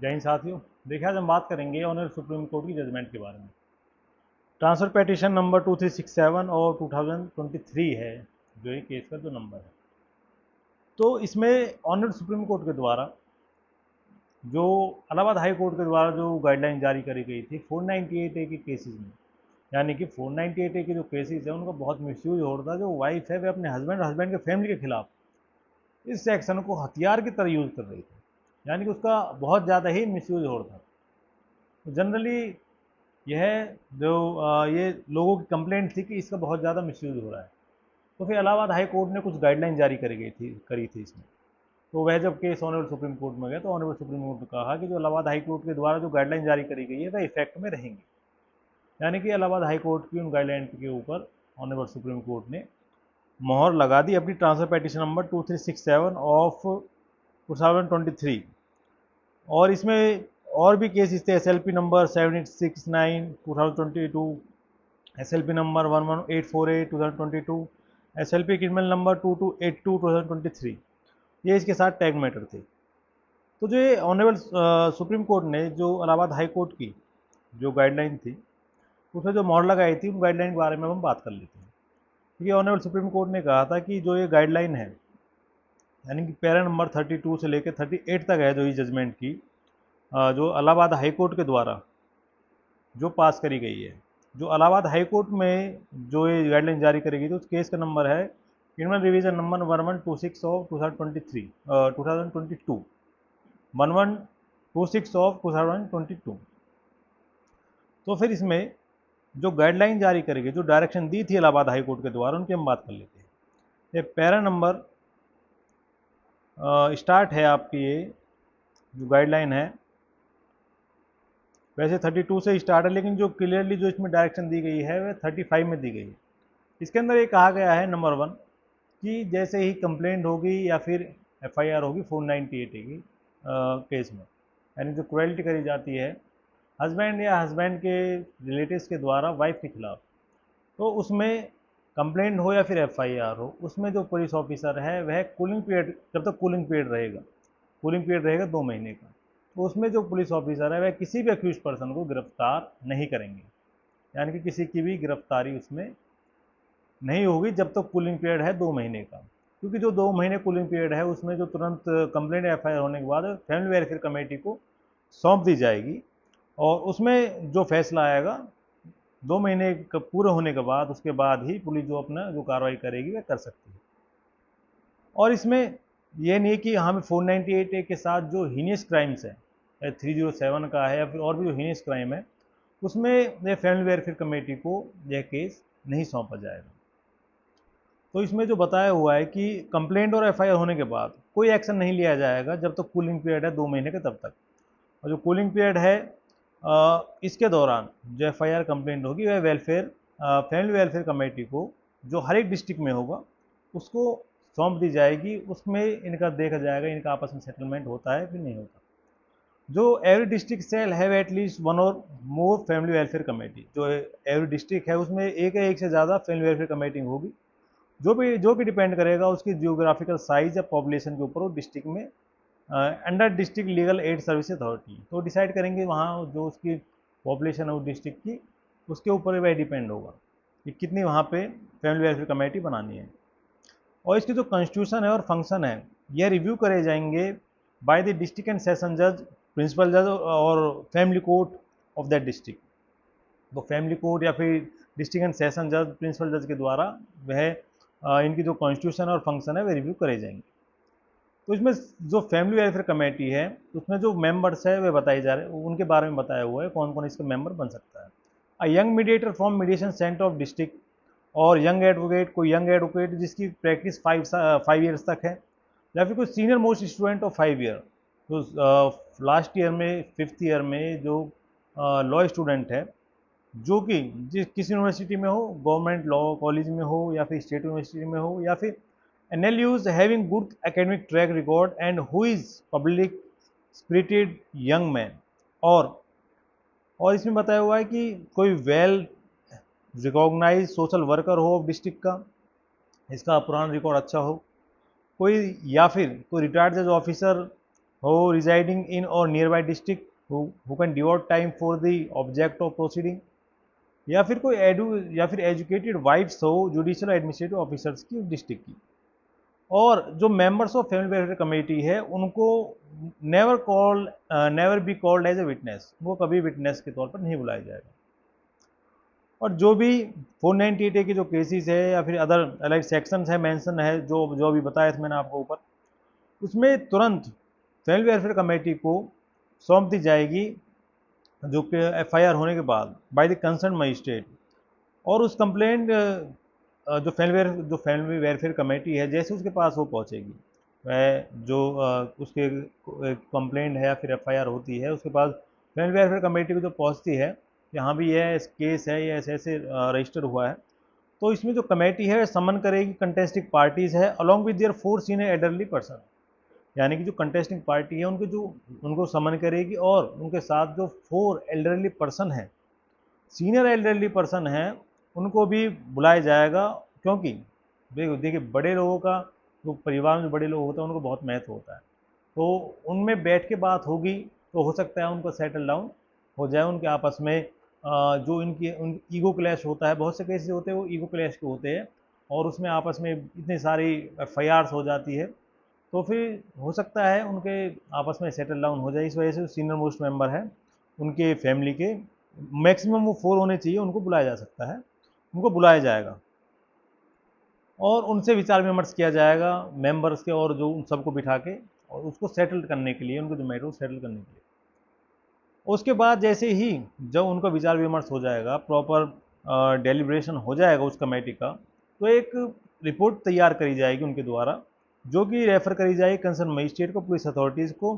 जय हिंद साथियों। देखिए, आज हम बात करेंगे ऑनर सुप्रीम कोर्ट की जजमेंट के बारे में। ट्रांसफर पेटिशन नंबर 2367 और 2023 है जो ये केस का जो नंबर है। तो इसमें ऑनर सुप्रीम कोर्ट के द्वारा जो इलाहाबाद हाई कोर्ट के द्वारा जो गाइडलाइन जारी करी गई थी 498A के केसेस में, यानी कि 498A के जो केसेस हैं उनका बहुत मिसयूज हो रहा था। जो वाइफ है वे अपने हस्बैंड के फैमिली के खिलाफ इस सेक्शन को हथियार की तरह यूज़ कर रही थी, यानी कि उसका बहुत ज़्यादा ही मिसयूज हो रहा था। तो जनरली यह जो ये लोगों की कंप्लेंट थी कि इसका बहुत ज़्यादा मिसयूज हो रहा है। तो फिर इलाहाबाद हाई कोर्ट ने कुछ गाइडलाइन जारी करी थी इसमें। तो वह जब केस ऑनरेबल सुप्रीम कोर्ट में गया तो ऑनरेबल सुप्रीम कोर्ट ने कहा कि जो इलाहाबाद हाई कोर्ट के द्वारा जो गाइडलाइन जारी करी गई है वह इफेक्ट में रहेंगी, यानी कि इलाहाबाद हाई कोर्ट की उन गाइडलाइन के ऊपर ऑनरेबल सुप्रीम कोर्ट ने मोहर लगा दी अपनी ट्रांसफर पेटिशन नंबर 2367 ऑफ 2023। और इसमें और भी केसेस थे, SLP number 7869 2022, SLP number 11848 2022, SLP criminal number 2282 2023, ये इसके साथ टैग मैटर थे। तो जो ये ऑनरेबल सुप्रीम कोर्ट ने जो इलाहाबाद हाई कोर्ट की जो गाइडलाइन थी उसमें जो मोहर लगाई थी उन गाइडलाइन के बारे में हम बात कर लेते हैं। क्योंकि ऑनरेबल सुप्रीम कोर्ट ने कहा था कि जो ये गाइडलाइन है, यानी कि पैरा नंबर 32 से लेकर 38 तक है जो ये जजमेंट की जो इलाहाबाद हाई कोर्ट के द्वारा जो पास करी गई है, जो इलाहाबाद हाई कोर्ट में जो ये गाइडलाइन जारी करी गई थी उस केस का नंबर है criminal revision number 1126 of 2023 2022 1126 of 2022। तो फिर इसमें जो गाइडलाइन जारी करी गई, जो डायरेक्शन दी थी इलाहाबाद हाई कोर्ट के द्वारा, उनकी हम बात कर लेते हैं। ये पैरा नंबर स्टार्ट है आपकी, ये जो गाइडलाइन है वैसे 32 से स्टार्ट है, लेकिन जो क्लियरली जो इसमें डायरेक्शन दी गई है वह 35 में दी गई है। इसके अंदर ये कहा गया है नंबर 1 कि जैसे ही कंप्लेंट होगी या फिर FIR होगी 498 की केस में, यानी जो क्रुएल्टी करी जाती है हस्बैंड या हस्बैंड के रिलेटिव्स के द्वारा वाइफ के खिलाफ, तो उसमें कंप्लेंट हो या फिर FIR हो, उसमें जो पुलिस ऑफिसर है वह कूलिंग पीरियड, जब तक कूलिंग पीरियड रहेगा, कूलिंग पीरियड रहेगा 2 महीने का, तो उसमें जो पुलिस ऑफिसर है वह किसी भी अक्यूज पर्सन को गिरफ्तार नहीं करेंगे, यानी कि किसी की भी गिरफ्तारी उसमें नहीं होगी जब तक कूलिंग पीरियड है 2 महीने का। क्योंकि जो 2 महीने कूलिंग पीरियड है उसमें जो तुरंत कंप्लेंट FIR होने के बाद फैमिली वेलफेयर कमेटी को सौंप दी जाएगी और उसमें जो फैसला आएगा 2 महीने पूरे होने के बाद, उसके बाद ही पुलिस जो अपना जो कार्रवाई करेगी वह कर सकती है। और इसमें यह नहीं कि हमें 498A के साथ जो हीनियस क्राइम्स है 307 का है या फिर और भी जो हीनियस क्राइम है उसमें यह फैमिली वेलफेयर कमेटी को यह केस नहीं सौंपा जाएगा। तो इसमें जो बताया हुआ है कि कंप्लेंट और FIR होने के बाद कोई एक्शन नहीं लिया जाएगा जब तक कूलिंग पीरियड है 2 महीने का, तब तक। और जो कूलिंग पीरियड है इसके दौरान जो FIR कंप्लेंट होगी वह फैमिली वेलफेयर कमेटी को जो हर एक डिस्ट्रिक्ट में होगा उसको सौंप दी जाएगी। उसमें इनका देखा जाएगा इनका आपस में सेटलमेंट होता है कि नहीं होता। जो every district cell have at least 1 और मोर फैमिली वेलफेयर कमेटी, जो एवरी डिस्ट्रिक्ट है उसमें एक से ज़्यादा फैमिली वेलफेयर कमेटी होगी, जो भी डिपेंड करेगा उसकी जियोग्राफिकल साइज या पॉपुलेशन के ऊपर वो डिस्ट्रिक्ट में under district legal aid service authority तो डिसाइड करेंगे वहाँ जो उसकी पॉपुलेशन है उस डिस्ट्रिक्ट की, उसके ऊपर वह डिपेंड होगा कि कितनी वहाँ पे फैमिली वेलफेयर कमेटी बनानी है। और इसकी जो कॉन्स्टिट्यूशन है और फंक्शन है यह रिव्यू करे जाएंगे by the district and session जज, प्रिंसिपल जज और family court of that district. तो फैमिली कोर्ट या फिर डिस्ट्रिक्ट एंड सेशन जज, प्रिंसिपल जज के द्वारा वह इनकी जो कॉन्स्टिट्यूशन और फंक्शन है वे रिव्यू करे जाएंगे। तो इसमें जो फैमिली वेलफेयर कमेटी है उसमें जो मेंबर्स है वे बताए जा रहे हैं, उनके बारे में बताया हुआ है कौन कौन इसका मेंबर बन सकता है। A young mediator from mediation centre of district, और यंग एडवोकेट, कोई यंग एडवोकेट जिसकी प्रैक्टिस 5 ईयर्स तक है, या फिर कोई senior most student of 5 year, तो लास्ट ईयर में 5th ईयर में जो लॉ स्टूडेंट है जो कि जिस किसी यूनिवर्सिटी में हो, गवर्नमेंट लॉ कॉलेज में हो या फिर स्टेट यूनिवर्सिटी में हो, या फिर NLUs having good academic track record and who is public spirited young man, और इसमें बताया हुआ है कि कोई वेल रिकॉग्नाइज सोशल वर्कर हो डिस्ट्रिक्ट का, इसका पुराना रिकॉर्ड अच्छा हो, कोई या फिर कोई रिटायर्ड जज ऑफिसर हो रिजाइडिंग इन और near by district who can devote time for the object of proceeding, या फिर कोई या फिर एजुकेटेड वाइफ्स हो जुडिशियल एडमिनिस्ट्रेटिव ऑफिसर्स की डिस्ट्रिक्ट की। और जो members of family welfare committee है उनको never be called as a witness, वो कभी विटनेस के तौर पर नहीं बुलाया जाएगा। और जो भी 498A के जो केसेस है या फिर अदर अलग सेक्शंस है मेंशन है जो जो अभी बताया था मैंने आपको ऊपर, उसमें तुरंत फैमिली वेलफेयर कमेटी को सौंप दी जाएगी जो कि एफआईआर होने के बाद बाय द कंसर्न मजिस्ट्रेट। और उस कंप्लेंट जो फैमिली वेलफेयर कमेटी है जैसे उसके पास वो पहुंचेगी, वह जो उसके कंप्लेंट है या फिर एफआईआर होती है उसके पास फैमिली वेलफेयर कमेटी को जो पहुंचती है कि हाँ भी यह केस है, ये ऐसे ऐसे रजिस्टर हुआ है, तो इसमें जो कमेटी है समन करेगी कंटेस्टिंग पार्टीज है along with their 4 senior elderly person, यानी कि जो कंटेस्टिंग पार्टी है उनको समन करेगी और उनके साथ जो 4 एल्डरली पर्सन हैं, सीनियर एल्डरली पर्सन हैं, उनको भी बुलाया जाएगा। क्योंकि देखिए बड़े लोगों का, जो परिवार में जो बड़े लोग होते हैं उनको बहुत महत्व होता है, तो उनमें बैठ के बात होगी तो हो सकता है उनको सेटल डाउन हो जाए उनके आपस में। जो उन ईगो क्लैश होता है, बहुत से केसेस होते हैं वो ईगो क्लैश के होते हैं और उसमें आपस में इतनी सारी एफआईआर हो जाती है, तो फिर हो सकता है उनके आपस में सेटल डाउन हो जाए। इस वजह से सीनियर मोस्ट मेंबर है उनके फैमिली के, मैक्सिमम वो 4 होने चाहिए, उनको बुलाया जा सकता है, उनको बुलाया जाएगा और उनसे विचार विमर्श किया जाएगा मेंबर्स के, और जो उन सबको बिठा के और उसको सेटल करने के लिए, उनको जो मैटर सेटल करने के लिए। उसके बाद जैसे ही जब उनका विचार विमर्श हो जाएगा, प्रॉपर डेलिब्रेशन हो जाएगा उस कमेटी का, तो एक रिपोर्ट तैयार करी जाएगी उनके द्वारा जो कि रेफर करी जाएगी कंसर्न मजिस्ट्रेट को, पुलिस अथॉरिटीज़ को,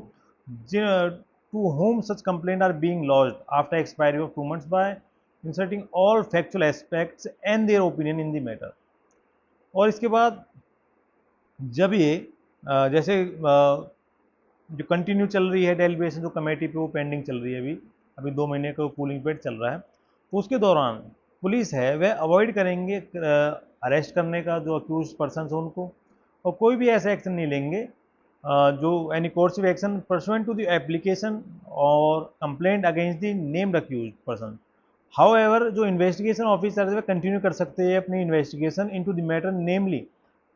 to whom such complaint are being lodged after expiry of 2 months by inserting all factual aspects and their opinion in the matter. और इसके बाद जब ये जैसे जो कंटिन्यू चल रही है डेलिब्रेशन जो कमेटी पे, वो पेंडिंग चल रही है, अभी 2 महीने का कूलिंग पीरियड चल रहा है, तो उसके दौरान पुलिस है वह अवॉइड करेंगे अरेस्ट करने का जो अक्यूज पर्सन है उनको, और कोई भी ऐसा एक्शन नहीं लेंगे जो any coercive action pursuant to the application और complaint against the named accused person. However जो इन्वेस्टिगेशन ऑफिसर है वह कंटिन्यू कर सकते हैं अपनी investigation into the matter, namely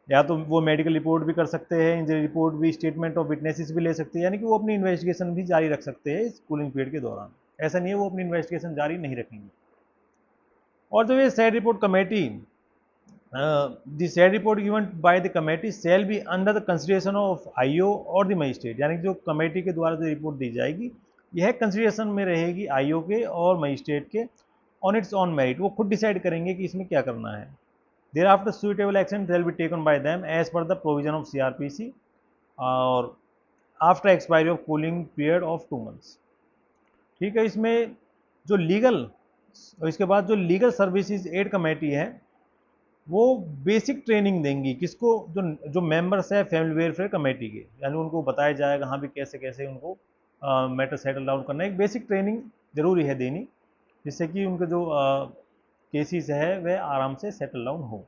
या तो वो मेडिकल रिपोर्ट भी कर सकते हैं, इंजरी रिपोर्ट भी, स्टेटमेंट ऑफ विटनेसेस भी ले सकते हैं, यानी कि वो अपनी इन्वेस्टिगेशन भी जारी रख सकते हैं इस कूलिंग पीरियड के दौरान। ऐसा नहीं है वो अपनी इन्वेस्टिगेशन जारी नहीं रखेंगे। और जब ये sad report committee the sad report given by the committee shall be under the consideration of IO और द मजिस्ट्रेट, यानी कि जो कमेटी के द्वारा जो रिपोर्ट दी जाएगी यह कंसिडरेशन में रहेगी आईओ के और मजिस्ट्रेट के ऑन इट्स ऑन मेरिट, वो खुद डिसाइड करेंगे कि इसमें क्या करना है। Thereafter suitable action shall be taken by them as per the provision of CRPC और after expiry of cooling period of 2 months। ठीक है, इसमें जो लीगल, इसके बाद जो लीगल सर्विसेज एड कमेटी है वो बेसिक ट्रेनिंग देंगी किसको, जो मेंबर्स है फैमिली वेलफेयर कमेटी के, यानी उनको बताया जाएगा हाँ भी कैसे कैसे उनको मैटर सेटल डाउन करना है। एक बेसिक ट्रेनिंग जरूरी है देनी जिससे कि उनके जो केसेस है वह आराम से सेटल डाउन हो।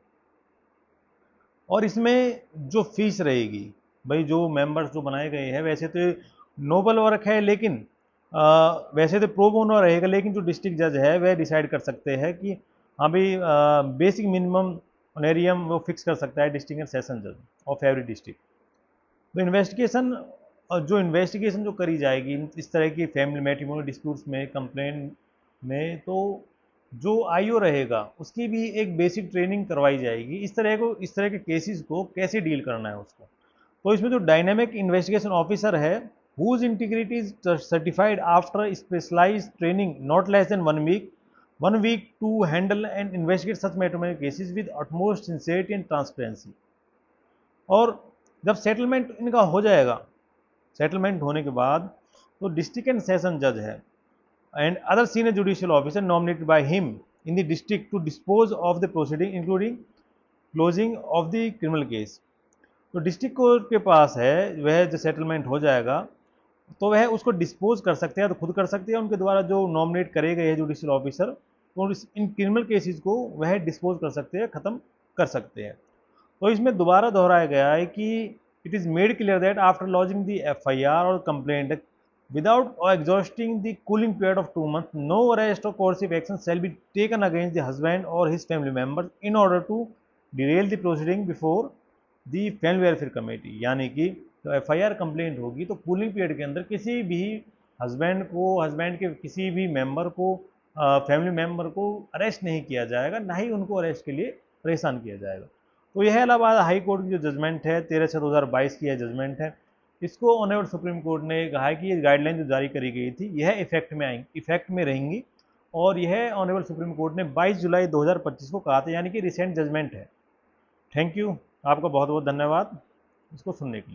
और इसमें जो फीस रहेगी, भाई जो मेंबर्स जो बनाए गए हैं वैसे तो नोबल वर्क है, लेकिन वैसे तो प्रो बोनो रहेगा, लेकिन जो डिस्ट्रिक्ट जज है वह डिसाइड कर सकते हैं कि हाँ भाई बेसिक मिनिमम ऑनरेरियम वो फिक्स कर सकता है डिस्ट्रिक्ट एंड सेशन जज ऑफ एवरी डिस्ट्रिक्ट। तो इन्वेस्टिगेशन जो करी जाएगी इस तरह की फैमिली मैट्रिमोनियल डिस्प्यूट्स में, कंप्लेन में, तो जो आईओ रहेगा उसकी भी एक बेसिक ट्रेनिंग करवाई जाएगी इस तरह के केसेस को कैसे डील करना है उसको। तो इसमें जो डायनेमिक इन्वेस्टिगेशन ऑफिसर है whose integrity is certified after specialised training not less than 1 week to handle and investigate such matrimonial cases with utmost sincerity and transparency. और जब सेटलमेंट इनका हो जाएगा, सेटलमेंट होने के बाद तो डिस्ट्रिक्ट एंड सेशन जज है and other senior judicial officer nominated by him in the district to dispose of the proceeding including closing of the criminal case। तो डिस्ट्रिक्ट कोर्ट के पास है वह जो सेटलमेंट हो जाएगा तो वह उसको डिस्पोज कर सकते हैं, तो खुद कर सकते हैं, उनके द्वारा जो नॉमिनेट करे गए हैं जुडिशियल ऑफिसर तो इन क्रिमिनल केसेस को वह डिस्पोज कर सकते हैं, ख़त्म कर सकते हैं। तो इसमें दोबारा दोहराया गया है कि it is made clear that after lodging the FIR or complaint without exhausting the cooling period of 2 months, no arrest or coercive action shall be taken against the husband or his family members in order to derail the proceeding before the family welfare committee। यानी कि तो FIR complaint होगी तो cooling period के अंदर किसी भी husband के किसी भी मेंबर को फैमिली मेंबर को अरेस्ट नहीं किया जाएगा, ना ही उनको अरेस्ट के लिए परेशान किया जाएगा। तो यह इलाहाबाद हाई कोर्ट की जो जजमेंट है 13/6/2022 की यह जजमेंट है। इसको ऑनरेबल सुप्रीम कोर्ट ने कहा है कि ये गाइडलाइन जो जारी करी गई थी यह इफेक्ट में रहेंगी, और यह ऑनरेबल सुप्रीम कोर्ट ने 22 जुलाई 2025 को कहा था, यानी कि रिसेंट जजमेंट है। थैंक यू, आपका बहुत बहुत धन्यवाद इसको सुनने के लिए।